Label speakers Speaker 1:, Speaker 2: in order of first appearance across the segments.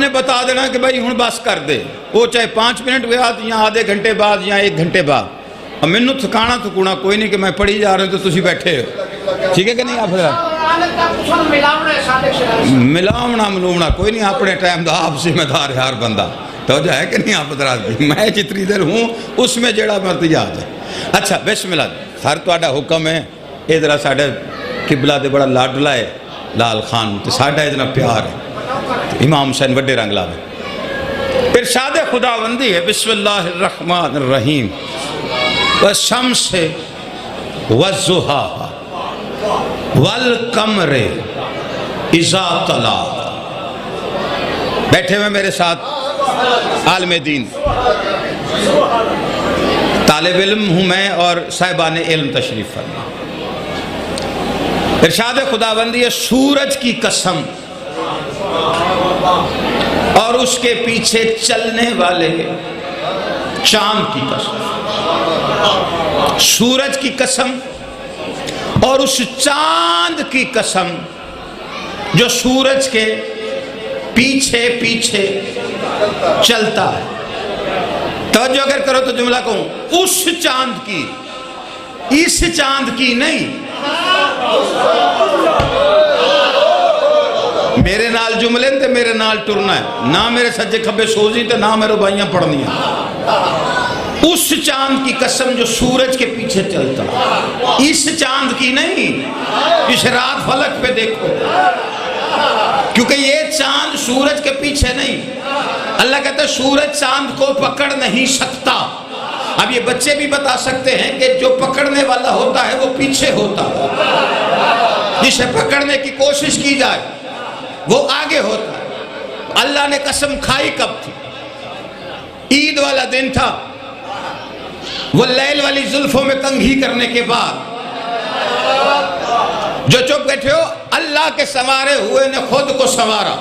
Speaker 1: نے بتا دینا کہ بھائی ہوں بس کر دے، وہ چاہے 5 منٹ بعد یا آدھے گھنٹے بعد یا 1 گھنٹے بعد، اب مینوں تھکانا تھکونا کوئی نہیں کہ میں پڑھی جا رہا ہوں تو تسی بیٹھے ہو، ٹھیک ہے کہ نہیں؟ آپ ملاونا ملومنا کوئی نہیں، اپنے ٹائم دا آپ ذمہ دار یار بندہ توجہ ہے کہ نہیں؟ آپ حضرات میں جتنی دیر ہوں اس میں جڑا مرضی آ جائے۔ اچھا بسم اللہ، ہر تہاڈا حکم ہے، یہ ذرا ساڈے قبلہ دے بڑا لاڈلا ہے لال خان تے ساڈا اتنا پیار ہے، امام حسین وڈے رنگ لاوے۔ ارشاد خداوندی ہے بسم اللہ الرحمن الرحیم، والشمس والضحیٰ والقمر اذا طلاها۔ بیٹھے ہوئے میرے ساتھ عالم دین، طالب علم ہوں میں اور صاحبان علم تشریف فرما۔ ارشاد خداوندی ہے سورج کی قسم اور اس کے پیچھے چلنے والے چاند کی قسم، سورج کی قسم اور اس چاند کی قسم جو سورج کے پیچھے پیچھے چلتا ہے۔ توجہ اگر کرو تو جملہ کہوں، اس چاند کی، اس چاند کی نہیں۔ میرے نال جملے تے میرے نال ٹرنا ہے، نہ میرے سجے کھبے سوزی تے نہ میرے بھائیاں پڑھنی ہیں۔ اس چاند کی قسم جو سورج کے پیچھے چلتا ہے، اس چاند کی نہیں۔ اس رات فلک پہ دیکھو، کیونکہ یہ چاند سورج کے پیچھے نہیں۔ اللہ کہتا ہے سورج چاند کو پکڑ نہیں سکتا۔ اب یہ بچے بھی بتا سکتے ہیں کہ جو پکڑنے والا ہوتا ہے وہ پیچھے ہوتا ہے، جسے پکڑنے کی کوشش کی جائے وہ آگے ہوتا ہے۔ اللہ نے قسم کھائی کب تھی؟ عید والا دن تھا، وہ لیل والی زلفوں میں کنگھی کرنے کے بعد۔ جو چپ بیٹھے ہو، اللہ کے سنوارے ہوئے نے خود کو سنوارا۔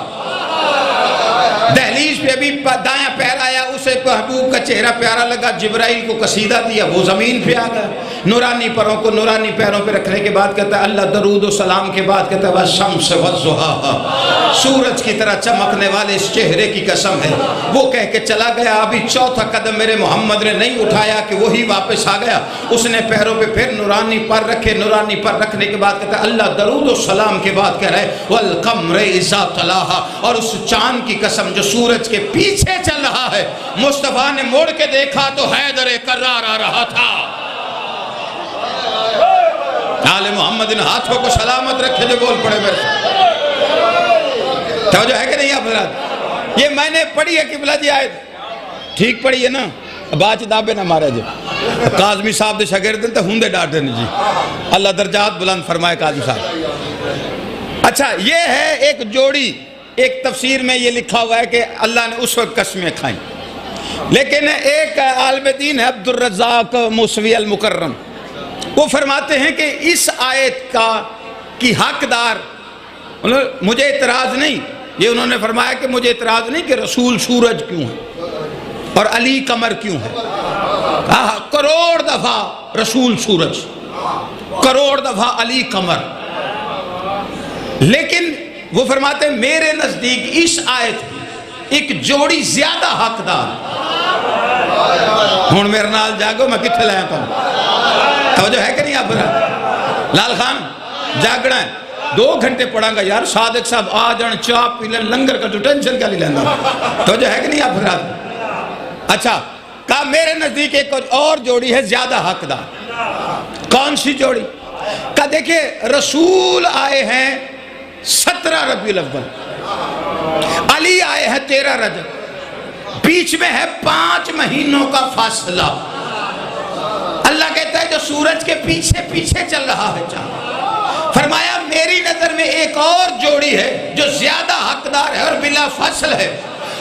Speaker 1: دہلیز پہ ابھی دایاں پیر آیا، اسے محبوب کا چہرہ پیارا لگا، جبرائیل کو قصیدہ دیا، وہ زمین پہ آ گیا۔ نورانی پروں کو نورانی پیروں پہ رکھنے کے بعد کہتا ہے اللہ درود و سلام کے بعد کہتا ہے والشمس والضحیٰ، سورج کی طرح چمکنے والے اس چہرے کی قسم ہے۔ وہ کہہ کے چلا گیا، ابھی چوتھا قدم میرے محمد نے نہیں اٹھایا کہ وہی واپس آ گیا۔ اس نے پیروں پہ پھر نورانی پر رکھے، نورانی پر رکھنے کے بعد کہتا ہے اللہ درود و سلام کے بعد کہہ رہے والقمر اذا طلاها، اور اس چاند کی قسم جو سورج کے پیچھے چل رہا ہے۔ مصطفیٰ نے موڑ کے دیکھا تو حیدر کرار آ رہا تھا۔ آل محمد ان ہاتھوں کو سلامت رکھے جو بول پڑے میرے ساتھ۔ توجہ ہے کہ نہیں آپ حضرات؟ یہ میں نے پڑھی ہے قبلہ جی آیت، ٹھیک پڑھی ہے نا؟ باچ دابے نہ مارا جی، قاضمی صاحب دے شاگردن تے ہوں دے ڈاٹے نے جی، اللہ درجات بلند فرمائے قاضمی صاحب۔ اچھا یہ ہے ایک جوڑی، ایک تفسیر میں یہ لکھا ہوا ہے کہ اللہ نے اس وقت قسمیں کھائیں، لیکن ایک عالم دین ہے عبد الرزاق موسوی المکرم، وہ فرماتے ہیں کہ اس آیت کی حقدار، مجھے اعتراض نہیں، یہ انہوں نے فرمایا کہ مجھے اعتراض نہیں کہ رسول سورج کیوں ہے اور علی قمر کیوں ہے، کروڑ دفعہ رسول سورج، کروڑ دفعہ علی قمر، لیکن وہ فرماتے ہیں میرے نزدیک اس آیت کی ایک جوڑی زیادہ حقدار۔ ہون میرے نال جاگو میں کتھے لائیں تو توجہ ہے کہ نہیں آپ برا؟ لال خان جاگنا ہے، 2 گھنٹے پڑھاں گا یار، صادق صاحب آ جان چاہ پی لیں لنگر کا جو ٹینشن کیا لی لیندہ توجہ ہے کہ نہیں آپ برا؟ اچھا کہا میرے نزدیک ایک اور جوڑی ہے زیادہ حقدار۔ کون سی جوڑی؟ کہا دیکھیں رسول آئے ہیں 17 ربیع الاول، علی آئے ہیں 13 رجب، بیچ میں ہے 5 مہینوں کا فاصلہ۔ اللہ کہتا ہے جو سورج کے پیچھے پیچھے چل رہا ہے چاند، فرمایا میری نظر میں ایک اور جوڑی ہے جو زیادہ حقدار ہے اور بلا فصل ہے،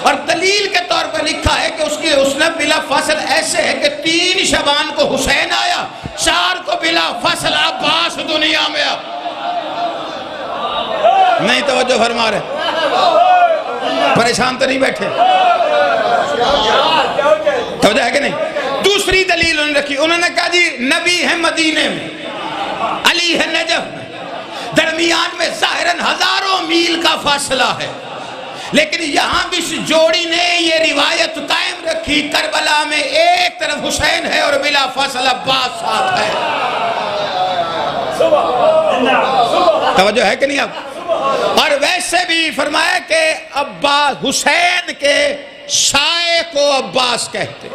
Speaker 1: اور دلیل کے طور پر لکھا ہے کہ اس نے بلا فصل ایسے ہے کہ 3 شعبان کو حسین آیا، 4 کو بلا فصل عباس دنیا میں آیا۔ نہیں توجہ فرما رہے، پریشان تو نہیں بیٹھے، توجہ ہے کہ نہیں؟ دوسری دلیل انہوں نے رکھی، انہوں نے کہا جی نبی ہے مدینے میں، علی ہے نجف میں، درمیان میں ظاہراً ہزاروں میل کا فاصلہ ہے، لیکن یہاں بھی اس جوڑی نے یہ روایت قائم رکھی، کربلا میں ایک طرف حسین ہے اور بلا فاصلہ عباس ساتھ ہے۔ توجہ ہے کہ نہیں اب؟ اور ویسے بھی فرمایا کہ عباس، حسین کے سائے کو عباس کہتے،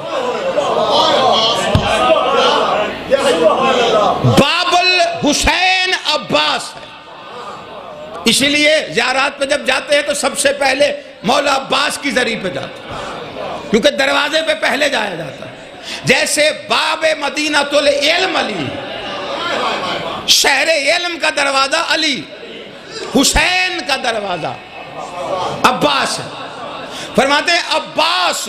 Speaker 1: باب الحسین عباس ہے۔ اسی لیے زیارات پہ جب جاتے ہیں تو سب سے پہلے مولا عباس کی زری پہ جاتے ہیں، کیونکہ دروازے پہ پہلے جایا جاتا ہے۔ جیسے باب مدینۃ العلم علی، شہر علم کا دروازہ علی، حسین کا دروازہ عباس ہے۔ فرماتے ہیں عباس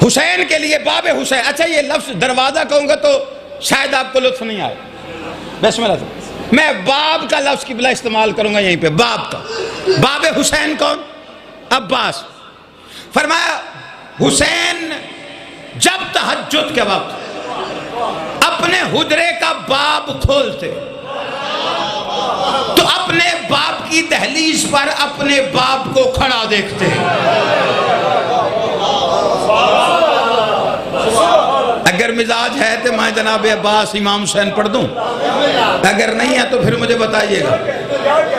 Speaker 1: حسین کے لیے باب حسین۔ اچھا یہ لفظ دروازہ کہوں گا تو شاید آپ کو لطف نہیں آئے، بسم اللہ سے میں باب کا لفظ کی بلا استعمال کروں گا یہیں پہ، باب کا۔ باب حسین کون؟ عباس۔ فرمایا حسین جب تہجد کے وقت اپنے حجرے کا باب کھولتے تو اپنے باپ کی دہلیز پر اپنے باپ کو کھڑا دیکھتے، اگر مزاج ہے تو میں جناب عباس امام حسین پڑھ دوں، اگر نہیں ہے تو پھر مجھے بتائیے گا۔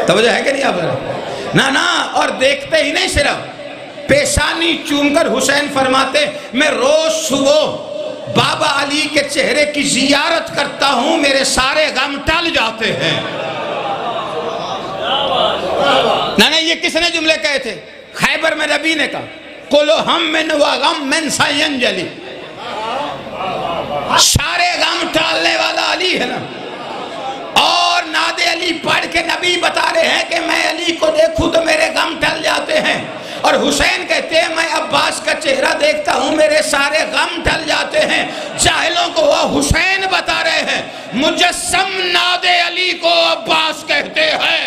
Speaker 1: توجہ ہے کہ نہیں آپ؟ نا اور دیکھتے ہی نہیں، صرف پیشانی چوم کر حسین فرماتے میں روز صبح بابا علی کے چہرے کی زیارت کرتا ہوں، میرے سارے غم ٹل جاتے ہیں۔ نا یہ کس نے جملے کہے تھے؟ خیبر میں نبی نے کہا کلو ہم من و غم من سینجلی، سارے غم ٹالنے والا علی ہے نا۔ اور ناد علی پڑھ کے نبی بتا رہے ہیں کہ میں علی کو دیکھوں تو میرے غم ٹل جاتے ہیں، اور حسین کہتے ہیں میں عباس کا چہرہ دیکھتا ہوں میرے سارے غم ٹل جاتے ہیں۔ جاہلوں کو وہ حسین بتا رہے ہیں، مجسم ناد علی کو عباس کہتے ہیں۔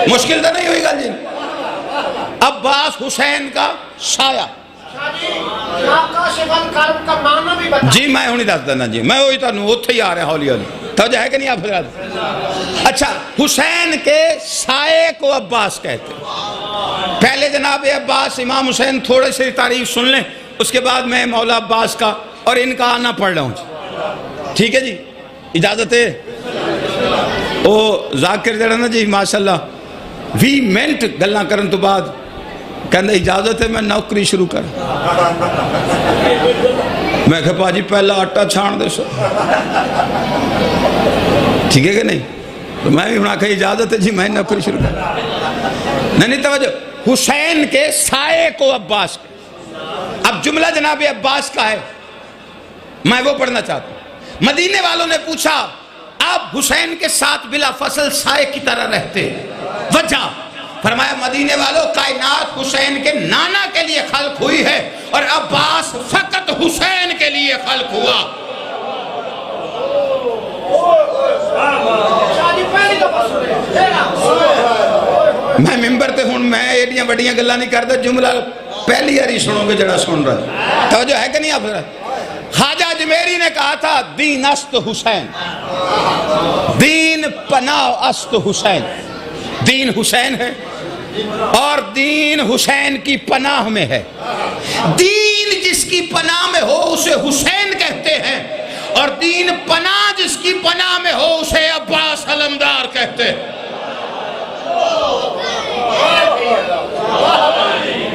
Speaker 1: مشکل تو نہیں ہوئی گا جی؟ عباس حسین کا سایہ۔ جی میں ہوں نہیں دس دینا جی، میں وہی تانوں اتھے ہی آ رہے ہولی ہولی۔ توجہ ہے کہ نہیں آپ حضرات؟ اچھا حسین کے سائے کو عباس کہتے ہیں۔ پہلے جناب عباس امام حسین تھوڑے سے تعریف سن لیں، اس کے بعد میں مولا عباس کا اور ان کا آنا پڑھ رہا ہوں جی، ٹھیک ہے جی؟ اجازت ہے؟ او ذاکر جڑا نا جی ماشاءاللہ 20 منٹ گلاں کرن تو بعد کہندے اجازت ہے میں نوکری شروع کر۔ میں کہا پاجی پہلا آٹا چھان دے سو، ٹھیک ہے کہ نہیں؟ تو میں بھی ہونا کہا اجازت ہے جی میں نوکری شروع کر۔ نہیں توجہ، حسین کے سائے کو عباس کے۔ اب جملہ جناب عباس کا ہے، میں وہ پڑھنا چاہتا ہوں۔ مدینے والوں نے پوچھا آپ حسین کے ساتھ بلا فصل سائے کی طرح رہتے، وجہ؟ فرمایا مدینے والوں کائنات حسین کے نانا کے لیے خلق ہوئی ہے اور عباس فقط حسین کے لیے خلق ہوا۔ میں ممبر تے ہوں میں ایڈیاں بڑیاں گلاں نہیں کرتا، جملہ پہلی ہری سنو گے جڑا سن رہا ہے۔ توجہ ہے کہ نہیں آپ؟ خواجہ اجمیری نے کہا تھا دین است حسین، دین پناہ است حسین۔ دین حسین ہے اور دین حسین کی پناہ میں ہے۔ دین جس کی پناہ میں ہو اسے حسین کہتے ہیں، اور دین پناہ جس کی پناہ میں ہو اسے عباس علمدار کہتے ہیں۔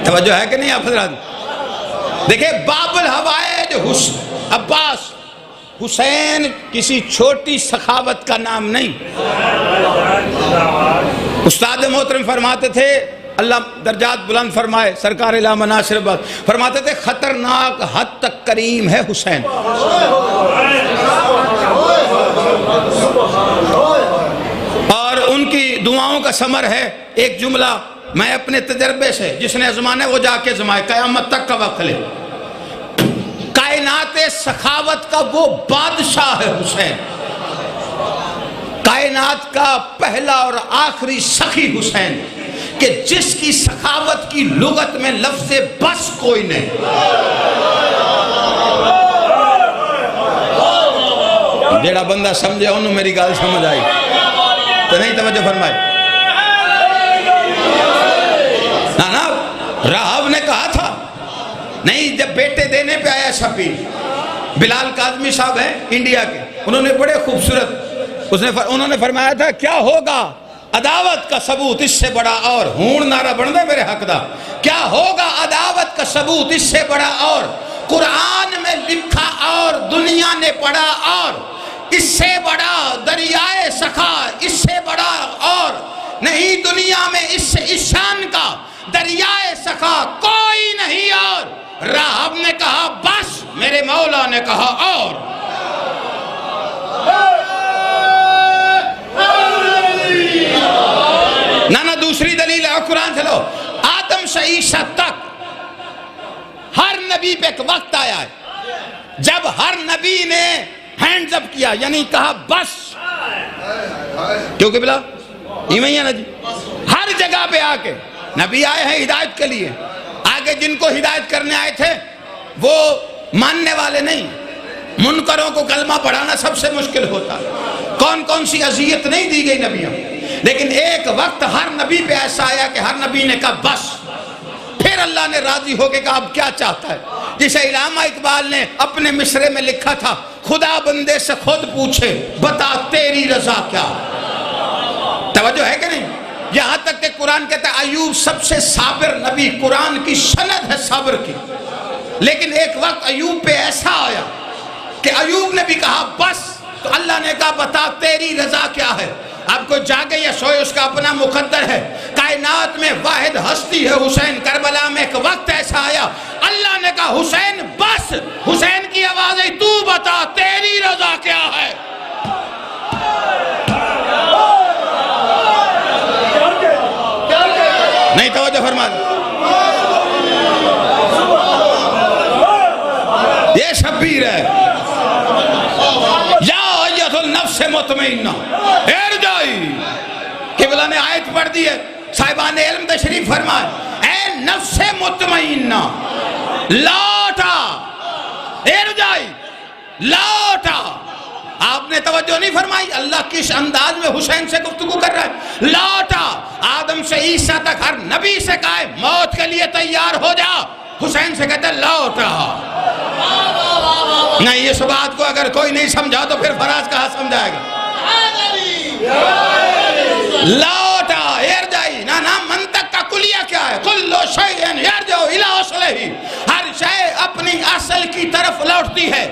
Speaker 1: توجہ ہے کہ نہیں آپ حضرات؟ دیکھیں باب الحوائج عباس، حسین کسی چھوٹی سخاوت کا نام نہیں۔ استاد محترم فرماتے تھے اللہ درجات بلند فرمائے، سرکار علامہ ناصر بات فرماتے تھے خطرناک حد تک کریم ہے حسین۔ اور ان کی دعاؤں کا ثمر ہے ایک جملہ میں اپنے تجربے سے، جس نے ازمانا ہے وہ جا کے ازمائے، قیامت تک کا وقت لے۔ کائنات سخاوت کا وہ بادشاہ ہے حسین، کائنات کا پہلا اور آخری سخی حسین، کہ جس کی سخاوت کی لغت میں لفظ بس کوئی نہیں۔ جیڑا بندہ سمجھے انہوں میری گال سمجھ آئی تو نہیں توجہ فرمائے. نا راہب نے کہا تھا نہیں، جب بیٹے دینے پہ آیا شبیر، بلال کاظمی صاحب ہیں انڈیا کے، انہوں نے بڑے خوبصورت انہوں نے فرمایا تھا کیا ہوگا عداوت کا ثبوت اس سے بڑا اور، ہون نعرہ بن دے میرے حق دا، کیا ہوگا عداوت کا ثبوت اس سے بڑا اور، قرآن میں لکھا اور دنیا نے پڑھا اور، اس سے بڑا دریائے سخا اس سے بڑا اور نہیں دنیا میں، اس سے اس شان کا دریائے سخا کوئی نہیں اور. راہب نے کہا بس، میرے مولا نے کہا اور. نانا دوسری دلیل ہے، قرآن چلو، آدم سے عیسیٰ تک ہر نبی پہ ایک وقت آیا ہے جب ہر نبی نے ہینڈز اپ کیا، یعنی کہا بس. کیونکہ بلا ایمیں ہی ہے نا جی، ہر جگہ پہ آ کے نبی آئے ہیں ہدایت کے لیے، آگے جن کو ہدایت کرنے آئے تھے وہ ماننے والے نہیں، منکروں کو کلمہ پڑھانا سب سے مشکل ہوتا، کون کون سی اذیت نہیں دی گئی نبیوں. لیکن ایک وقت ہر نبی پہ ایسا آیا کہ ہر نبی نے کہا بس. پھر اللہ نے راضی ہو کے کہا اب کیا چاہتا ہے، جسے علامہ اقبال نے اپنے مصرے میں لکھا تھا، خدا بندے سے خود پوچھے بتا تیری رضا کیا. توجہ ہے کہ نہیں؟ یہاں تک کہ قرآن کہتا ہے ایوب سب سے صابر نبی، قرآن کی سند ہے صبر کی. لیکن ایک وقت ایوب پہ ایسا آیا کہ ایوب نے بھی کہا بس، تو اللہ نے کہا بتا تیری رضا کیا ہے. اب کوئی جاگے یا سوئے اس کا اپنا مقدر ہے، کائنات میں واحد ہستی ہے حسین. کربلا میں ایک وقت ایسا آیا اللہ نے کہا حسین بس، حسین کی آواز ہے تو بتا تیری رضا کیا ہے. نہیں توجہ فرما دیں، یہ شبیر ہے. یا ایت النفس مطمئنہ ارجعی، قبلہ نے آیت پڑھ دی ہے، صاحبان علم تشریف فرمائے اے نفس مطمئنہ لوٹا، ارجعی لوٹا. آپ نے توجہ نہیں فرمائی اللہ کس انداز میں حسین سے گفتگو کر رہا ہے. لوٹا، آدم سے عیسیٰ تک ہر نبی سے کہا ہے موت کے لیے تیار ہو جا، حسین سے کہتا ہے لوٹا. نہیں اس بات کو اگر کوئی نہیں سمجھا تو پھر فراز کہاں سمجھائے گا. لوٹا ارجعی، نا منطق کا کلیہ کیا ہے، کل شیء یرجع الی اصلہ، ہر شے اپنی اصل کی طرف لوٹتی ہے.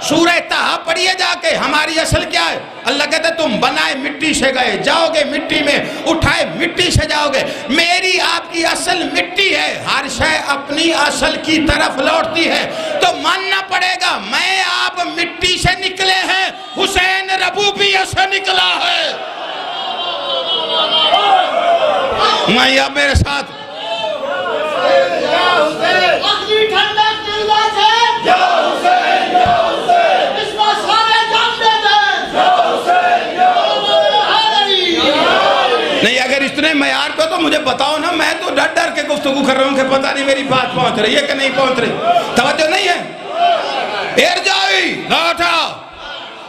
Speaker 1: سورہ طٰہٰ پڑھیے جا کے، ہماری اصل کیا ہے؟ اللہ کہتا ہے تم بنائے مٹی سے گئے، جاؤ گے مٹی میں، اٹھائے مٹی سے جاؤ گے. میری آپ کی اصل مٹی ہے، ہر شے اپنی اصل کی طرف لوٹتی ہے. تو ماننا پڑے گا میں آپ مٹی سے نکلے ہیں، حسین ربوبیت سے نکلا ہے. میں اب میرے ساتھ نہیں، اگر اتنے معیار پہ تو مجھے بتاؤ نا، میں تو ڈر ڈر کے گفتگو کر رہا ہوں کہ پتہ نہیں میری بات پہنچ رہی ہے کہ نہیں پہنچ رہی. توجہ نہیں ہے. ارجعی لوٹا،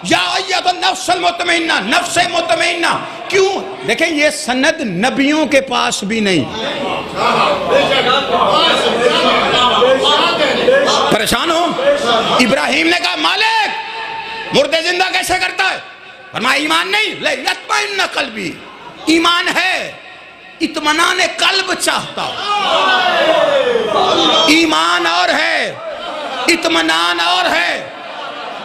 Speaker 1: یا ایت النفس المطمئنہ، نفس مطمئنہ. کیوں؟ دیکھیں یہ سند نبیوں کے پاس بھی نہیں. پریشان ہو؟ ابراہیم نے کہا مالک مردے زندہ کیسے کرتا ہے؟ فرمایا ایمان نہیں، لیطمئن قلبی، ایمان ہے، اطمینان قلب چاہتا. ایمان اور ہے، اطمینان اور ہے.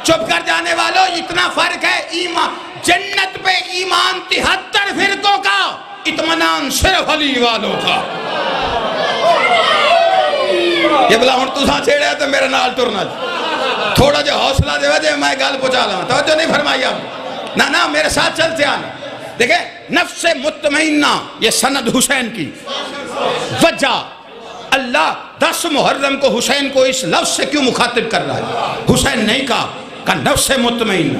Speaker 1: چپ کر جانے والوں اتنا فرق ہے، ایمان جنت پہ ایمان 73 فرقوں کا، اطمینان صرف علی والوں کا. یہ بلا ہوں تو ساں چھیڑے تو میرے نال ٹرنا تھوڑا جو حوصلہ دے وجہ میں گل پہنچا لوں. توجہ نہیں فرمائی آپ نا میرے ساتھ چلتے آنا. دیکھیں نفس مطمئنہ یہ سند حسین کی وجہ. اللہ 10 محرم کو حسین کو اس لفظ سے کیوں مخاطب کر رہا ہے؟ حسین نہیں کہا نفس مطمئنہ.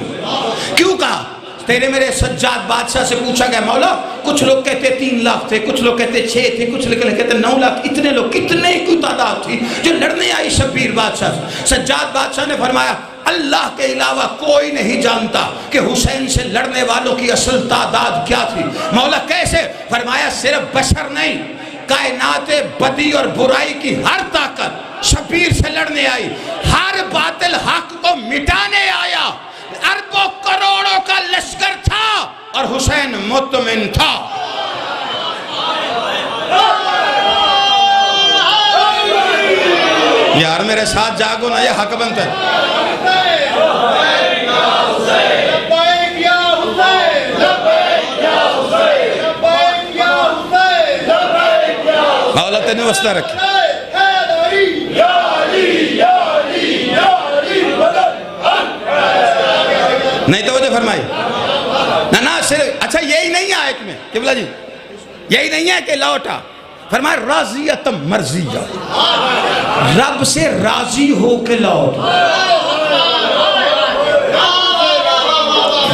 Speaker 1: کیوں کہا؟ تیرے میرے سجاد بادشاہ سے پوچھا گیا مولا کچھ لوگ کہتے 3 لاکھ تھے، کچھ لوگ کہتے 6 تھے، کچھ لوگ کہتے 9 لاکھ. اتنے لوگ کتنے کی تعداد تھی جو لڑنے آئی شبیر بادشاہ سے؟ سجاد بادشاہ نے فرمایا اللہ کے علاوہ کوئی نہیں جانتا کہ حسین سے لڑنے والوں کی اصل تعداد کیا تھی. مولا کیسے؟ فرمایا صرف بشر نہیں، کائنات بدی اور برائی کی ہر طاقت شبیر سے لڑنے آئی، ہر باطل حق کو مٹانے آیا. اربوں کروڑوں کا لشکر تھا اور حسین مطمئن تھا. یار میرے ساتھ جاگو نا، یہ حق بنتا ہے. مولا تینے وسطہ رکھی. نہیں توجہ فرمائی نا صرف. اچھا یہی نہیں ہے آیت میں قبلہ جی، یہی نہیں ہے کہ لوٹا. فرمایا راضیت مرضیہ، رب سے راضی ہو کے لوٹ.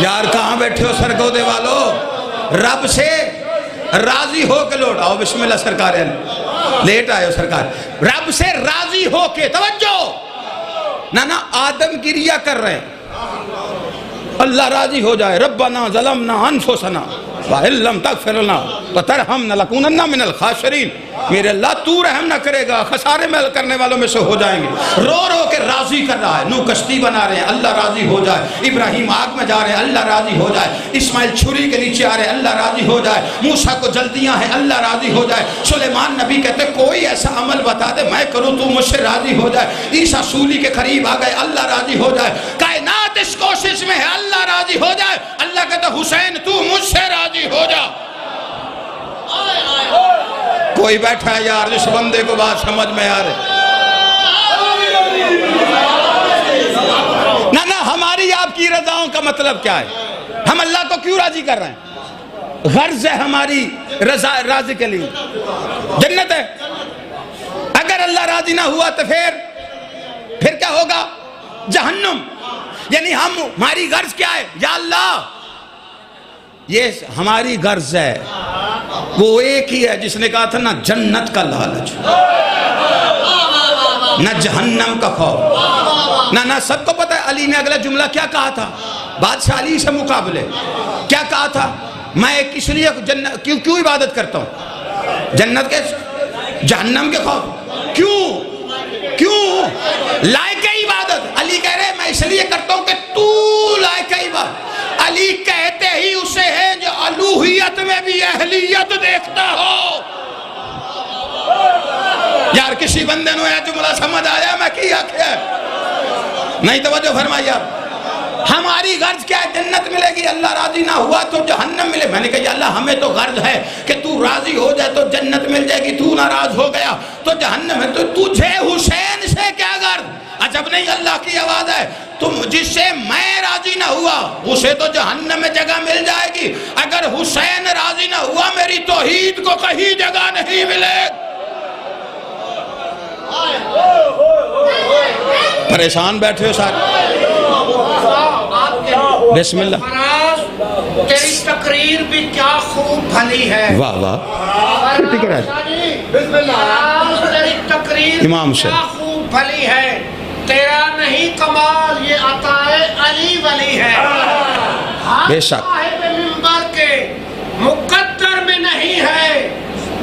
Speaker 1: یار کہاں بیٹھے ہو سرگودے والو؟ رب سے راضی ہو کے لوٹ آؤ. بسم اللہ سرکار، لیٹ آئے ہو سرکار. رب سے راضی ہو کے، توجہ نا آدم گریہ کر رہے ہیں اللہ راضی ہو جائے. ربنا ظلمنا انفسنا وَإِن لَّمْ تَغْفِرْ لَنَا وَتَرْحَمْنَا لَنَكُونَنَّ مِنَ الْخَاسِرِينَ. میرے اللہ تو رحم نہ کرے گا، خسارے میں کرنے والوں میں سے ہو جائیں گے. رو رو کے راضی کر رہا ہے. نو کشتی بنا رہے ہیں اللہ راضی ہو جائے. ابراہیم آگ میں جا رہے ہیں اللہ راضی ہو جائے. اسماعیل چھری کے نیچے آ رہے ہیں اللہ راضی ہو جائے. موسیٰ کو جلدیاں ہیں اللہ راضی ہو جائے. سلیمان نبی کہتے کوئی ایسا عمل بتا دے میں کروں تو مجھ سے راضی ہو جائے. عیسیٰ سولی کے قریب آ گئے اللہ راضی ہو جائے. کائنات اس کوشش میں ہے اللہ راضی ہو جائے. اللہ کہتا حسین تو مجھ سے راضی ہو جا. کوئی بیٹھا ہے یار جس بندے کو بات سمجھ میں آ رہے؟ نہ ہماری آپ کی رضاؤں کا مطلب کیا ہے؟ ہم اللہ کو کیوں راضی کر رہے ہیں؟ غرض ہے ہماری راضی کے لیے جنت ہے. اگر اللہ راضی نہ ہوا تو پھر کیا ہوگا؟ جہنم. یعنی ہماری غرض کیا ہے؟ یا اللہ یہ ہماری غرض ہے. وہ ایک ہی ہے جس نے کہا تھا نہ جنت کا لالچ نہ جہنم کا خوف. نہ سب کو پتہ ہے علی نے اگلا جملہ کیا کہا تھا بادشاہ علی سے مقابلے؟ کیا کہا تھا؟ میں کس لیے کیوں عبادت کرتا ہوں؟ جنت کے جہنم کے خوف. کیوں لائق عبادت؟ علی کہہ رہے میں اس لیے کرتا ہوں کہ تو لائق عبادت. علی کہتے ہی اسے ہے جو الوہیت میں بھی اہلیت دیکھتا ہو. یار کسی بندے نے یہ جملہ سمجھ آیا میں کیا نہیں؟ توجہ فرمائیے. ہماری غرض کیا ہے؟ جنت ملے گی. اللہ راضی نہ ہوا تو جہنم ملے. میں نے کہا یا اللہ ہمیں تو غرض ہے کہ تو راضی ہو جائے تو جنت مل جائے گی، تو ناراض ہو گیا تو جہنم ہے. تو تجھے حسین سے کیا غرض؟ عجب نہیں اللہ کی آواز ہے. تم جس سے میں راضی نہ ہوا اسے تو جہنم میں جگہ مل جائے گی. اگر حسین راضی نہ ہوا میری توحید کو کہیں جگہ نہیں ملے. پریشان بیٹھے ہو سارے. بسم اللہ.
Speaker 2: تیری تقریر بھی کیا خوب بھلی ہے.
Speaker 1: واہ واہ.
Speaker 2: بسم اللہ. تیری تقریر
Speaker 1: امام سے
Speaker 2: کیا خوب بھلی ہے. تیرا نہیں کمال یہ عطا علی ولی ہے.
Speaker 1: بے شک
Speaker 2: صاحب منبر کے مقدر میں نہیں ہے.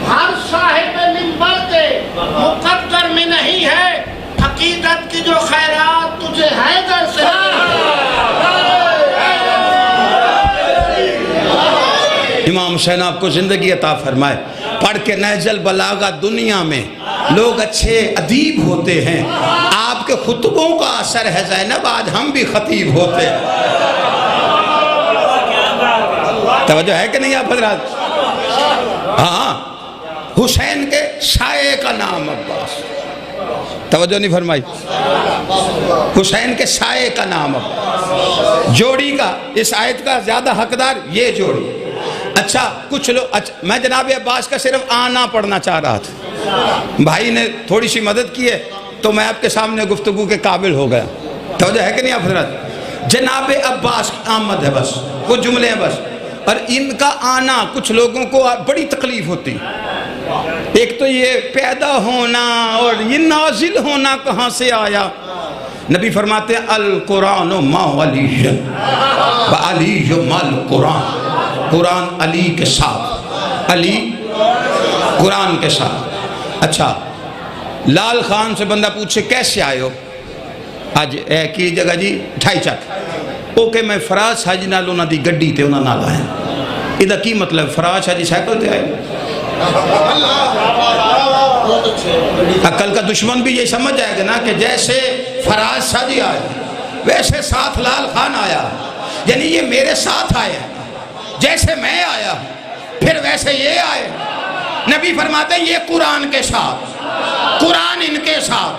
Speaker 2: ہر صاحب منبر کے مقدر میں نہیں ہے. عقیدت کی جو خیرات تجھے حیدر سے
Speaker 1: امام حسین آپ کو زندگی عطا فرمائے. پڑھ کے نہج البلاغہ دنیا میں لوگ اچھے ادیب ہوتے ہیں. آپ کے خطبوں کا اثر ہے زینب آج ہم بھی خطیب ہوتے ہیں. توجہ ہے کہ نہیں آپ حضرات؟ ہاں حسین کے سائے کا نام عباس. توجہ نہیں فرمائی؟ حسین کے سائے کا نام عباس. جوڑی کا اس آیت کا زیادہ حقدار یہ جوڑی. اچھا کچھ لوگ میں جناب عباس کا صرف آنا پڑھنا چاہ رہا تھا. بھائی نے تھوڑی سی مدد کی ہے تو میں آپ کے سامنے گفتگو کے قابل ہو گیا. توجہ ہے کہ نہیں آپ حضرات؟ جناب عباس کی آمد ہے بس کچھ جملے ہیں بس. اور ان کا آنا کچھ لوگوں کو بڑی تکلیف ہوتی. ایک تو یہ پیدا ہونا اور یہ نازل ہونا کہاں سے آیا. نبی فرماتے ہیں القرآن ما علی علی مال قرآن، قرآن علی کے ساتھ، علی قرآن کے ساتھ۔ اچھا لال خان سے بندہ پوچھے کیسے آئے ہو آج ایک ہی جگہ جی ٹھائی چک او کہ میں فراز حاجی نال انہاں دی گڈی تے انہاں نال آیا۔ ادھا کی مطلب فراز حاجی سائیکل تے آئے؟ عقل کا دشمن بھی یہ سمجھ جائے گا نا کہ جیسے فراز حاجی آئے ویسے ساتھ لال خان آیا، یعنی یہ میرے ساتھ آیا، جیسے میں آیا پھر ویسے یہ آئے۔ نبی فرماتے ہیں یہ قرآن کے ساتھ، قرآن ان کے ساتھ،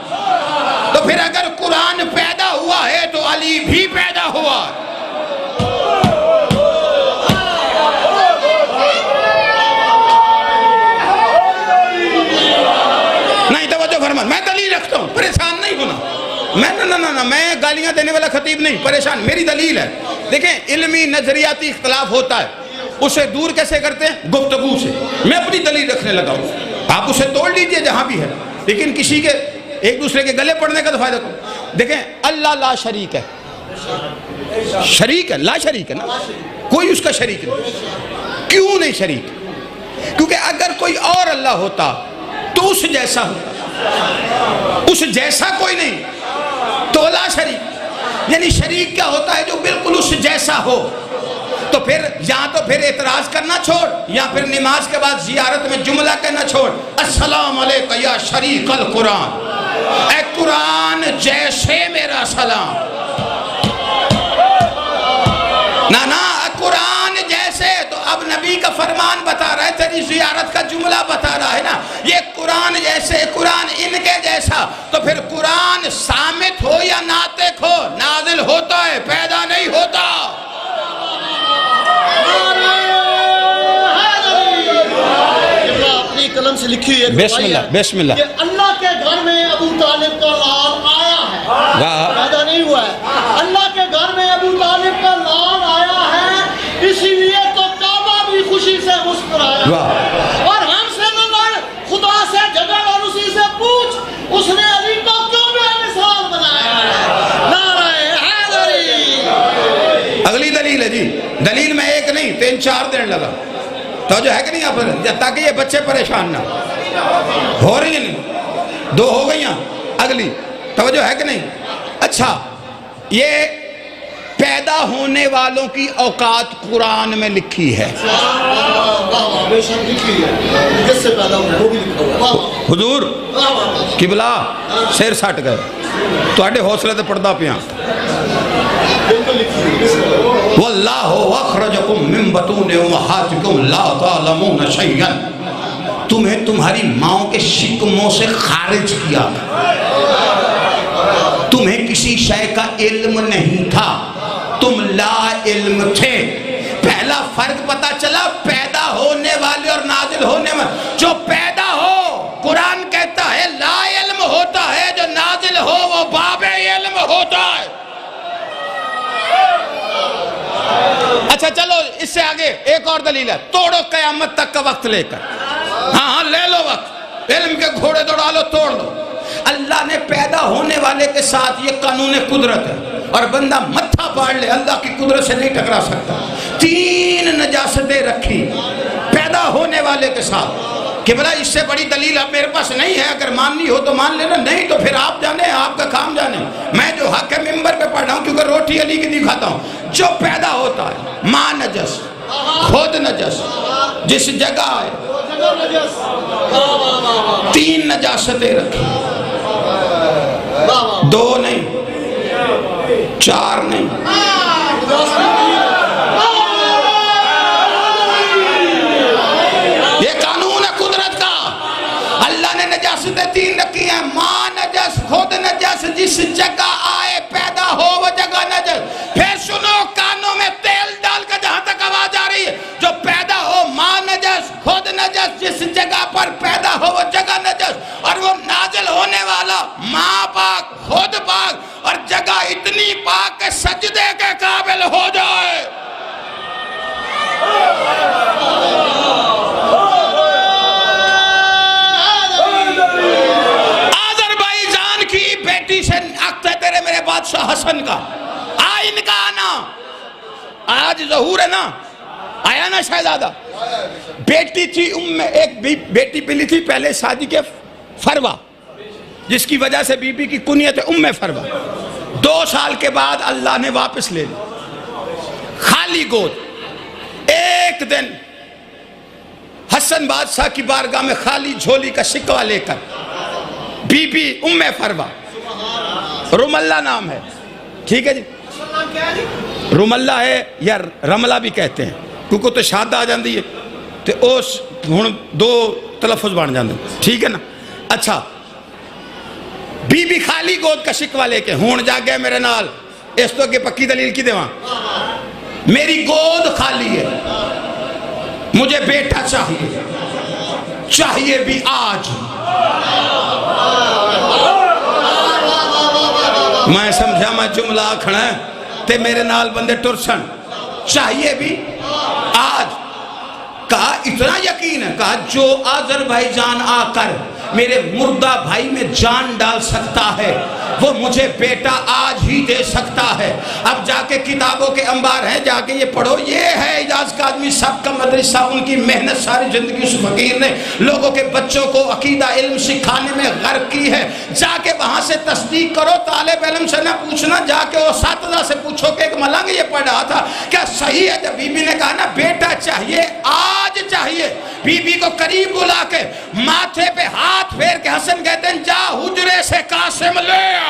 Speaker 1: تو پھر اگر قرآن پیدا ہوا ہے تو علی بھی پیدا ہوا۔ نہیں توجہ فرما، میں دلیل رکھتا ہوں، پریشان نہیں ہونا، میں گالیاں دینے والا خطیب نہیں، پریشان، میری دلیل ہے۔ دیکھیں علمی نظریاتی اختلاف ہوتا ہے، اسے دور کیسے کرتے ہیں؟ گفتگو سے۔ میں اپنی دلیل رکھنے لگا ہوں، آپ اسے توڑ لیجئے جہاں بھی ہے، لیکن کسی کے ایک دوسرے کے گلے پڑنے کا تو فائدہ کو۔ دیکھیں اللہ لا شریک ہے، شریک ہے، لا شریک ہے نا، کوئی اس کا شریک نہیں۔ کیوں نہیں شریک؟ کیونکہ اگر کوئی اور اللہ ہوتا تو اس جیسا ہوتا، اس جیسا کوئی نہیں تو لا شریک، یعنی شریک کیا ہوتا ہے؟ جو بالکل اس جیسا ہو۔ تو پھر یا تو پھر اعتراض کرنا چھوڑ، یا پھر نماز کے بعد زیارت میں جملہ کہنا چھوڑ، السلام علیکہ یا شریک القرآن، اے قرآن جیسے میرا سلام۔ نا قرآن جیسے، تو اب نبی کا فرمان بتا رہا ہے، تیری زیارت کا جملہ بتا رہا ہے نا، یہ قرآن جیسے، قرآن ان کے جیسا، تو پھر قرآن صامت ہو یا ناطق ہو، نازل ہوتا ہے، پیدا نہیں ہوتا۔
Speaker 3: اپنی قلم سے لکھی ہے،
Speaker 1: بسم اللہ بسم اللہ،
Speaker 3: کہ اللہ کے گھر میں ابو طالب کا لال آیا ہے، پیدا نہیں ہوا ہے۔ اللہ کے گھر میں ابو طالب کا لال آیا ہے، اسی لیے تو کعبہ بھی خوشی سے مسکرایا۔ اور ہم سے نہ لڑ، خدا سے جھگڑ اور اسی سے پوچھ، اس نے علی کو کیوں بے مثال بنایا ہے؟ نعرہ حیدری۔
Speaker 1: اگلی دلیل ہے جی، دلیل میں ایک نہیں 3-4 دن لگا، توجہ ہے کہ نہیں آپ پر، تاکہ یہ بچے پریشان نہ ہو رہی ہیں، 2 ہو گئی ہیں، اگلی توجہ ہے کہ نہیں؟ اچھا یہ پیدا ہونے والوں کی اوقات قرآن میں لکھی ہے،
Speaker 3: بے شک لکھی ہے، کس سے پیدا ہونا وہ بھی لکھا ہوا۔
Speaker 1: حضور قبلہ سیر سٹ گئے تواڈے حوصلے تے پردہ پیاں، واللہ اخرجکم من بطون امہاتکم لا تعلمون شیئا، تمہیں تمہاری ماؤں کے شکموں سے خارج کیا، تمہیں کسی شے کا علم نہیں تھا، تم لا علم تھے۔ پہلا فرق پتا چلا پیدا ہونے والے اور نازل ہونے والے۔ جو پیدا ہو قرآن کہتا ہے لا علم ہوتا ہے، جو نازل ہو وہ باب علم ہوتا ہے۔ اچھا چلو اس سے آگے ایک اور دلیل ہے، توڑو قیامت تک کا وقت لے کر، ہاں لے لو وقت، علم کے گھوڑے دوڑا لو، توڑ لو۔ اللہ نے پیدا ہونے والے کے ساتھ یہ قانون قدرت ہے، اور بندہ متھا پاڑ لے اللہ کی قدرت سے نہیں ٹکرا سکتا۔ 3 نجاستیں رکھی پیدا ہونے والے کے ساتھ، کہ بلا اس سے بڑی دلیل اب میرے پاس نہیں ہے، اگر ماننی ہو تو مان لینا، نہیں تو پھر آپ جانے، آپ کا کام جانے۔ میں جو حق ہے ممبر پہ پڑھ رہا ہوں کیونکہ روٹی علی کی دکھاتا ہوں۔ جو پیدا ہوتا ہے ماں نجس، خود نجس، جس جگہ آئے 3 نجاستیں رکھی، 2 نہیں 4 نہیں، یہ قانون ہے قدرت کا۔ اللہ نے نجاستیں 3 رکھی ہیں، ماں نجس، خود نجس، جس جگہ آئے پیدا ہو وہ جگہ نجس۔ پھر سنو کانوں میں تیل ڈال کر جہاں تک آواز آ رہی ہے، جو پیدا ہو ماں نجس، خود نجس، جس جگہ پر پیدا ہو وہ جگہ نجس، اور وہ نازل ہونے والا ماں پاک، خود پاک، اور جگہ اتنی پاک کہ سجدے کے قابل ہو جائے۔ ظہور ہے نا, آیا نا شہزادہ. بیٹی تھی ایک بیٹی پلی تھی پہلے شادی کے, فروا, جس کی وجہ سے بی بی کی کنیت ام فروا. 2 سال کے بعد اللہ نے واپس لے لی, خالی گود. ایک دن حسن بادشاہ کی بارگاہ میں خالی جھولی کا شکوہ لے کر بی بی ام فروا, رملہ نام ہے, ٹھیک ہے جی, رملہ ہے یا رملہ بھی کہتے ہیں, کیونکہ تو شادہ آ جاندی ہے تو اس ہن 2 تلفظ بن جاندے, ٹھیک ہے نا. اچھا, بی بی خالی گود کا شکوہ لے کے ہون جا گئے میرے نال, اس تو کہ پکی دلیل کی دیواں, میری گود خالی ہے, مجھے بیٹا چاہیے, چاہیے بھی آج. میں سمجھا میں جملہ کھڑا ہے تے میرے نال بندے ٹرسن, چاہیے بھی آج. کہا اتنا یقین ہے, کہا جو آذربائیجان آ کر میرے مردہ بھائی میں جان ڈال سکتا ہے وہ مجھے بیٹا آج ہی دے سکتا ہے. اب جا کے کتابوں کے انبار ہیں, جا کے یہ پڑھو, یہ ہے اعجاز کا آدمی, سب کا مدرسہ, ان کی محنت ساری زندگی اس فقیر نے لوگوں کے بچوں کو عقیدہ علم سکھانے میں غرق کی ہے. جا کے وہاں سے تصدیق کرو, طالب علم سے نہ پوچھنا, جا کے وہ اساتذہ سے پوچھو کہ ایک ملنگ یہ پڑھ رہا تھا کیا صحیح ہے. جب بی بی نے کہا نا بیٹا چاہیے, آج چاہیے, بی بی کو قریب بلا کے ماتھے پہ ہاتھ پھیر کے حسن کہتے ہیں جا حجرے سے قاسم لے آ.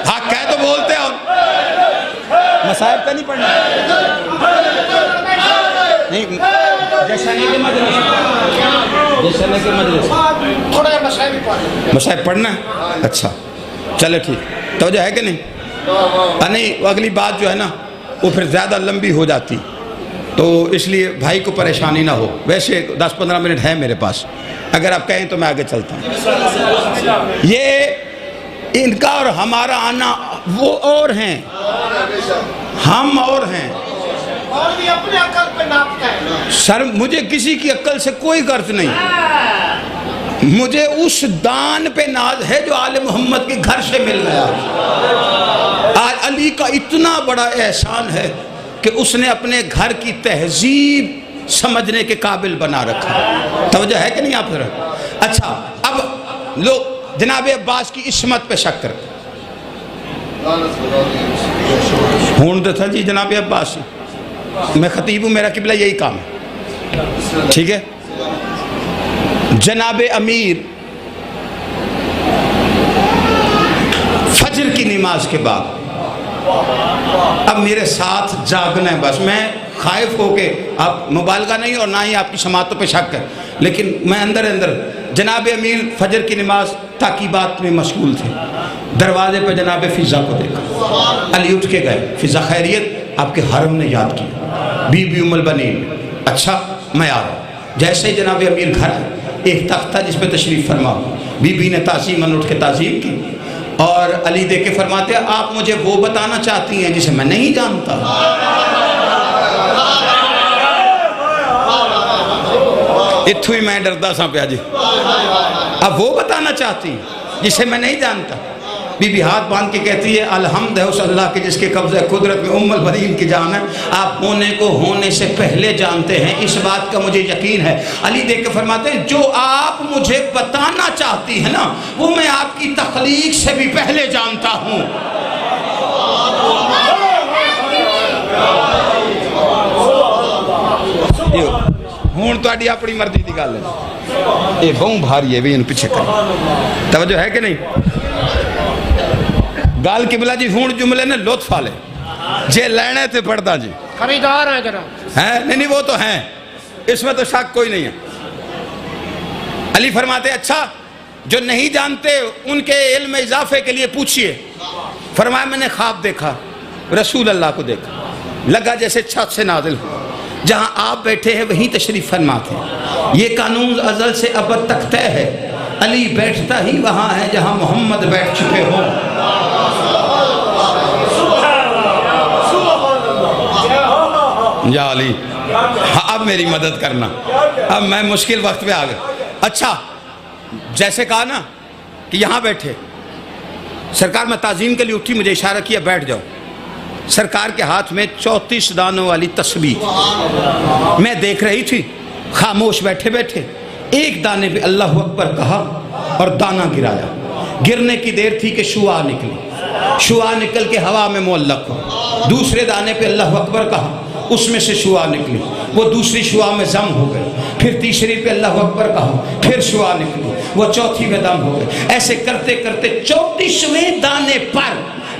Speaker 1: حق کہہ تو بولتے ہو, مصائب کا نہیں پڑھنا نہیں, جشنے کے مدرسے, جشنے کے مدرسے مصائب پڑھنا ہے. اچھا چلے ٹھیک, توجہ ہے کہ نہیں؟ نہیں, اگلی بات جو ہے نا وہ پھر زیادہ لمبی ہو جاتی, تو اس لیے بھائی کو پریشانی نہ ہو. ویسے 10-15 منٹ ہے میرے پاس, اگر آپ کہیں تو میں آگے چلتا ہوں. یہ ان کا اور ہمارا آنا وہ اور ہیں, ہم اور ہیں.
Speaker 2: اور بھی اپنے عقل پہ ناپتا ہے.
Speaker 1: سر مجھے کسی کی عقل سے کوئی غرض نہیں, مجھے اس دان پہ ناز ہے جو آل محمد کے گھر سے مل گیا. آج علی کا اتنا بڑا احسان ہے کہ اس نے اپنے گھر کی تہذیب سمجھنے کے قابل بنا رکھا. توجہ ہے کہ نہیں آپ پھر؟ اچھا, اب لوگ جناب عباس کی عصمت پہ شک کرتے ہون تو تھا جی جناب عباس, میں خطیب ہوں, میرا قبلہ یہی کام ہے, ٹھیک ہے. جناب امیر فجر کی نماز کے بعد اب میرے ساتھ جاگنا ہے, بس میں خائف ہو کے, آپ مبالغہ نہیں اور نہ ہی آپ کی سماعتوں پہ شک ہے, لیکن میں اندر جناب امیر فجر کی نماز تاکیبات میں مشغول تھے. دروازے پہ جناب فضا کو دیکھا, علی اٹھ کے گئے, فضا خیریت, آپ کے حرم نے یاد کیا, بی بی ام البنین, اچھا میں آ رہا ہوں. جیسے ہی جناب امیر گھر ایک تختہ جس پہ تشریف فرما, بی بی نے تعظیماً اٹھ کے تعظیم کی, اور علی دیکھ کے فرماتے ہیں آپ مجھے وہ بتانا چاہتی ہیں جسے میں نہیں جانتا. اتھو ہی میں ڈردا سا پیا جی, اب وہ بتانا چاہتی ہیں جسے میں نہیں جانتا. بی بی ہاتھ باندھ کے کہتی ہے الحمد ہے اس اللہ کے جس کے قبضہ قدرت میں ام البنین کی جان ہے, آپ ہونے کو ہونے سے پہلے جانتے ہیں, اس بات کا مجھے یقین ہے. علی دیکھ کے فرماتے ہیں جو آپ مجھے بتانا چاہتی ہیں نا وہ میں آپ کی تخلیق سے بھی پہلے جانتا ہوں. ہون تو اڈی اپنی مرضی دی گل ہے, یہ بہوں بھاری ہے بھی ان پیچھے کر, توجہ ہے کہ نہیں؟ گال قبلہ جی ہون جملے نے لطف آلے جے لینے تھے پڑھتا جی,
Speaker 2: خریدار ہیں ذرا
Speaker 1: ہیں, نہیں وہ تو ہیں, اس میں تو شک کوئی نہیں ہے. علی فرماتے اچھا جو نہیں جانتے ان کے علم اضافے کے لیے پوچھئے. فرمایا میں نے خواب دیکھا, رسول اللہ کو دیکھا, لگا جیسے چھت سے نازل ہو, جہاں آپ بیٹھے ہیں وہیں تشریف فرماتے ہیں. یہ قانون ازل سے ابد تک طے ہے, علی بیٹھتا ہی وہاں ہے جہاں محمد بیٹھ چکے ہوں. یا علی, اب میری مدد کرنا, اب میں مشکل وقت پہ آ گیا. اچھا جیسے کہا نا کہ یہاں بیٹھے، سرکار میں تعظیم کے لیے اٹھی، مجھے اشارہ کیا بیٹھ جاؤ، سرکار کے ہاتھ میں 34 دانوں والی تسبیح، میں دیکھ رہی تھی، خاموش بیٹھے بیٹھے ایک دانے پہ اللہ اکبر کہا اور دانہ گرایا، گرنے کی دیر تھی کہ شعاع نکلی، شعاع نکل کے ہوا میں معلق ہو، دوسرے دانے پہ اللہ اکبر کہا، اس میں سے شعاع نکلی، وہ دوسری شعاع میں ضم ہو گئی، پھر تیسری پہ اللہ اکبر کہا، پھر شعاع نکلی، وہ چوتھی میں دم ہو گئی، ایسے کرتے کرتے 34ویں دانے پر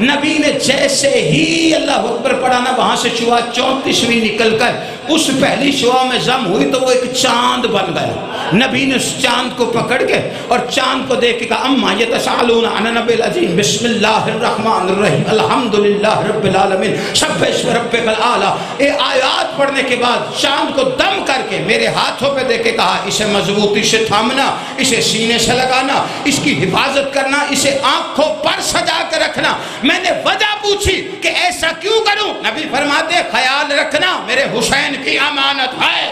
Speaker 1: نبی نے جیسے ہی اللہ اکبر پڑھا نا، وہاں سے شعاع 34ویں نکل کر اس پہلی شعاع میں ضم ہوئی تو وہ ایک چاند بن گیا، نبی نے اس چاند کو پکڑ کے اور چاند کو دیکھ کے کہا اما یتساءلون عن النبی العظیم بسم اللہ الرحمن الرحیم الحمدللہ رب العالمین سبح اسم ربک الاعلی۔ یہ آیات پڑھنے کے بعد چاند کو دم کر کے میرے ہاتھوں پہ دیکھ کے کہا اسے مضبوطی سے تھامنا، اسے سینے سے لگانا، اس کی حفاظت کرنا، اسے آنکھوں پر سجا کے رکھنا۔ میں نے وجہ پوچھی کہ ایسا کیوں کروں؟ نبی فرماتے خیال رکھنا میرے حسین کی امانت ہے۔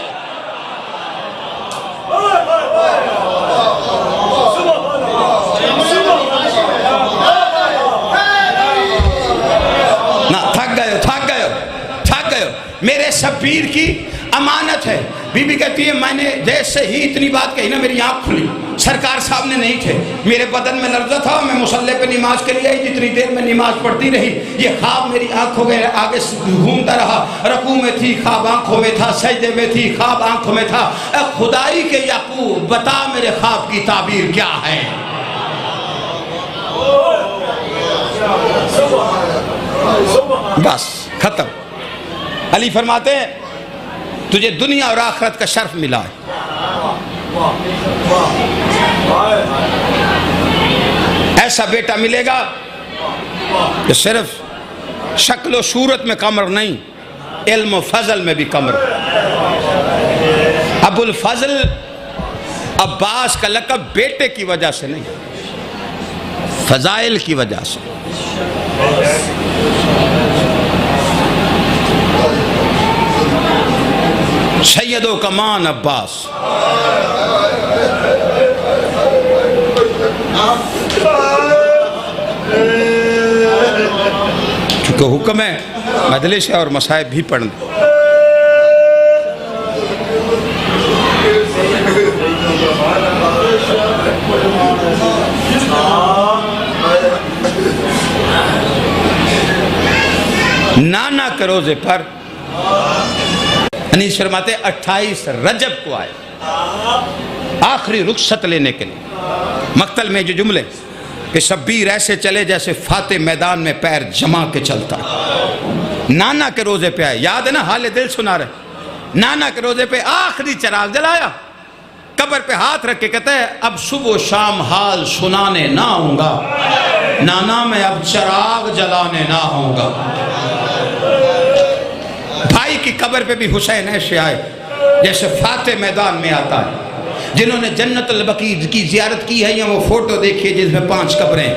Speaker 1: نہ تھک گئے ہو، میرے شبیر کی امانت ہے۔ بی بی کہتی ہے میں نے جیسے ہی اتنی بات کہی نا میری آنکھ کھلی، سرکار سامنے نہیں تھے، میرے بدن میں لرزہ تھا، میں مصلی پہ نماز کے لیے آئی، جتنی دیر میں نماز پڑھتی رہی یہ خواب میری آنکھوں میں آگے گھومتا رہا، رکوع میں تھی خواب آنکھوں میں تھا، سجدے میں تھی خواب آنکھوں میں تھا۔ اے خدائی کے یعقوب بتا میرے خواب کی تعبیر کیا ہے؟ بس ختم۔ علی فرماتے ہیں تجھے دنیا اور آخرت کا شرف ملا ہے۔ ایسا بیٹا ملے گا کہ صرف شکل و صورت میں کمر نہیں، علم و فضل میں بھی کمر۔ ابو الفضل عباس کا لقب بیٹے کی وجہ سے نہیں، فضائل کی وجہ سے۔ سید و کمان عباس، چونکہ حکم ہے مجلس ہے اور مصائب بھی پڑھنے۔ نانا کے روزے پر انیس فرماتے 28 رجب کو آئے آخری رخصت لینے کے لیے۔ مقتل میں جو جملے کہ شبیر ایسے چلے جیسے فاتح میدان میں پیر جما کے چلتا ہے، نانا کے روزے پہ آئے، یاد ہے نا حال دل سنا رہے، نانا کے روزے پہ آخری چراغ جلایا، قبر پہ ہاتھ رکھ کے کہتا ہے اب صبح و شام حال سنانے نہ آؤں گا نانا، میں اب چراغ جلانے نہ آؤں گا۔ بھائی کی قبر پہ بھی حسین ایسے آئے جیسے فاتح میدان میں آتا ہے۔ جنہوں نے جنت البقیع کی زیارت کی ہے یا وہ فوٹو دیکھیے جس میں 5 قبریں،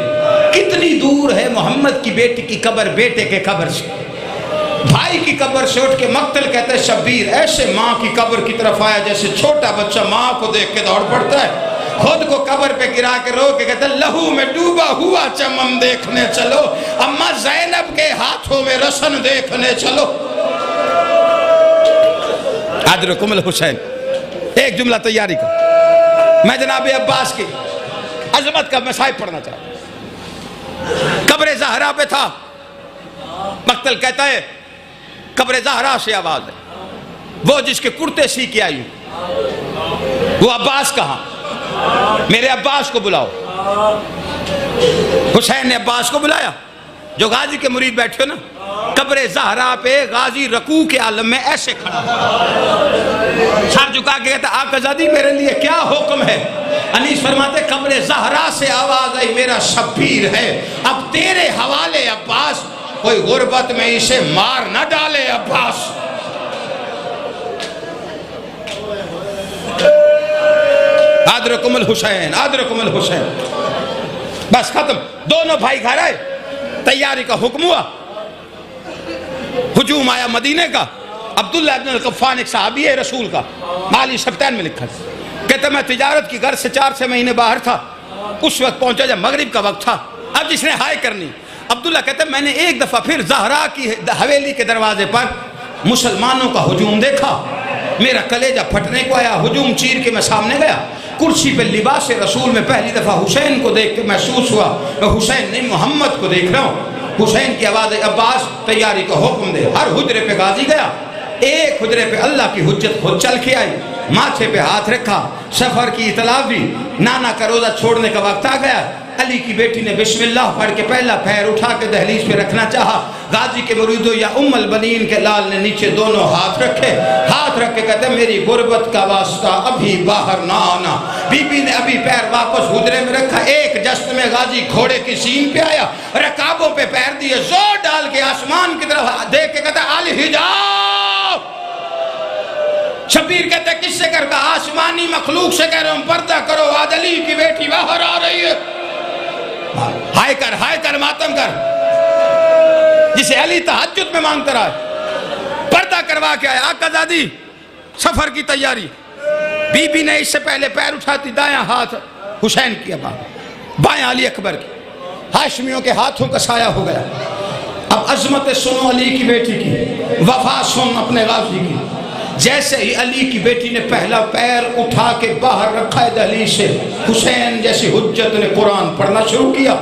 Speaker 1: کتنی دور ہے محمد کی بیٹی کی قبر بیٹے کے قبر سے۔ بھائی کی قبر سے اٹھ کے مقتل کہتا ہے شبیر ایسے ماں کی قبر کی طرف آیا جیسے چھوٹا بچہ ماں کو دیکھ کے دوڑ پڑتا ہے، خود کو قبر پہ گرا کے رو کے کہتا ہے لہو میں ڈوبا ہوا چمن دیکھنے چلو، اماں زینب کے ہاتھوں میں رسن دیکھنے چلو۔ ادرکم الحسین۔ ایک جملہ تیاری کا، میں جناب عباس کی عظمت کا مصائب پڑھنا چاہتا ہوں۔ قبر زہرا پہ تھا، مقتل کہتا ہے قبر زہرا سے آواز ہے، وہ جس کے کرتے سی کے آئی وہ عباس کہاں؟ میرے عباس کو بلاؤ۔ حسین نے عباس کو بلایا، جو غازی کے مرید بیٹھے ہو نا، قبر زہرا پہ غازی رکوع کے عالم میں ایسے کھڑا، سر جھکا کے کہتا آقا زادی میرے لیے کیا حکم ہے؟ انیس فرماتے قبر زہرا سے آواز آئی میرا شبیر ہے، اب تیرے حوالے عباس، کوئی غربت میں اسے مار نہ ڈالے عباس۔ ادرکم الحسین، ادرکم الحسین۔ بس ختم، دونوں بھائی گھر آئے، تیاری کا حکم ہوا، ہجوم آیا مدینے کا۔ عبداللہ ابن القفان ایک صحابی ہے رسول کا، مالی شفتین میں لکھا ہے، کہتا کہتا میں تجارت کی غرض سے 4 مہینے باہر تھا، اس وقت پہنچا جب مغرب کا وقت تھا، اب جس نے ہائے کرنی، عبداللہ کہتا ہے میں نے ایک دفعہ پھر زہرا کی حویلی کے دروازے پر مسلمانوں کا ہجوم دیکھا، میرا کلیجہ پھٹنے کو آیا، ہجوم چیر کے میں سامنے گیا، کرسی پہ لباس رسول میں پہلی دفعہ حسین کو دیکھ کے محسوس ہوا میں حسین نہیں محمد کو دیکھ رہا ہوں۔ حسین کی آواز ہے عباس تیاری کا حکم دے، ہر حجرے پہ غازی گیا، ایک حجرے پہ اللہ کی حجت خود چل کے آئی، ماتھے پہ ہاتھ رکھا، سفر کی اطلاع دی، نانا کا روزہ چھوڑنے کا وقت آ گیا، علی کی بیٹی نے بسم اللہ پڑھ کے پہلا پیر اٹھا کے دہلیز پہ رکھنا چاہا، غازی کے مریدوں یا ام البنین کے لال نے نیچے دونوں ہاتھ رکھے، ہاتھ رکھ کے کہتے میری غربت کا واسطہ ابھی باہر نہ آنا، بی بی نے ابھی پیر واپس حجرے میں رکھا، ایک جست میں غازی گھوڑے کی سین پہ آیا، رکابوں پہ پیر دیے، زور ڈال کے آسمان کی طرف دیکھ کے کہتا الحجاب، شبیر کہتے کس سے کرتا؟ آسمانی مخلوق سے کہہ رہا ہوں پردہ کرو، آج علی کی بیٹی باہر آ رہی ہے، ہائے کر ماتم کر، جسے علی تہجد میں مانگتا رہا ہے، پردہ کروا کے آیا، آقا زادی سفر کی تیاری، بی بی نے اس سے پہلے پیر اٹھاتی، دایاں ہاتھ حسین کی ابا، بائیں علی اکبر کی، ہاشمیوں کے ہاتھوں کا سایہ ہو گیا، اب عظمت سنو علی کی بیٹی کی، وفا سن اپنے غازی کی، جیسے ہی علی کی بیٹی نے پہلا پیر اٹھا کے باہر رکھا ہے دہلیز سے، حسین جیسی حجت نے قرآن پڑھنا شروع کیا،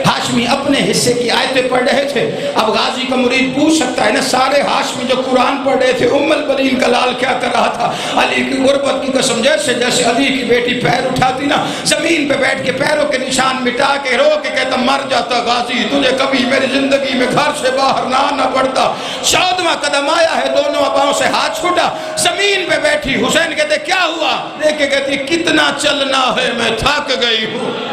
Speaker 1: ہاشمی اپنے حصے کی آیتیں پڑھ رہے تھے، اب غازی کا مرید پوچھ سکتا ہے نا سارے ہاشمی جو قرآن پڑھ رہے تھے ام البنین کا لال کیا کر رہا تھا؟ علی کی غربت کی قسم جیسے جیسے علی کی بیٹی پیر اٹھاتی نا، زمین پہ بیٹھ کے پیروں کے نشان مٹا کے رو کے کہتا مر جاتا غازی، تجھے کبھی میری زندگی میں گھر سے باہر نہ آنا پڑتا، 14واں قدم آیا ہے، دونوں اباؤں سے ہاتھ چھوٹا، زمین پہ بیٹھی، حسین کہتے کیا ہوا؟ دیکھے کہتی کتنا چلنا ہے میں تھک گئی ہوں،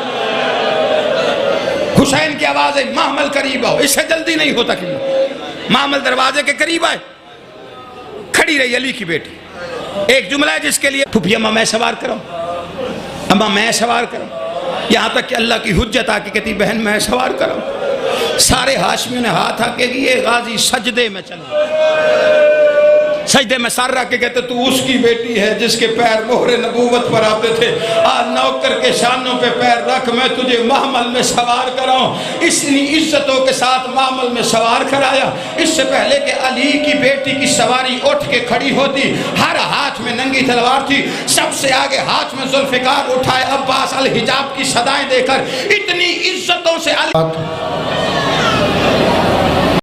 Speaker 1: حسین کی آواز ہے محمل قریب آؤ، اس سے جلدی نہیں ہوتا کہ محمل دروازے کے قریب آئے، کھڑی رہی علی کی بیٹی، ایک جملہ ہے جس کے لیے پھپھی اماں میں سوار کروں، اماں میں سوار کروں، یہاں تک کہ اللہ کی حجت آ کے کہتی بہن میں سوار کروں، سارے ہاشمیوں نے ہاتھ آ کے یہ غازی سجدے میں چلا، سجدے میں سر رکھ کے کہتے تو اس کی بیٹی ہے جس کے پیر مہر نبوت پر آتے تھے، آج نوکر کے شانوں پہ پیر رکھ، میں تجھے محمل میں سوار کراؤں، اتنی عزتوں کے ساتھ محمل میں سوار کرایا، اس سے پہلے کہ علی کی بیٹی کی سواری اٹھ کے کھڑی ہوتی، ہر ہاتھ میں ننگی تلوار تھی، سب سے آگے ہاتھ میں ذوالفقار اٹھائے عباس الحجاب کی صدائیں دے کر اتنی عزتوں سے علی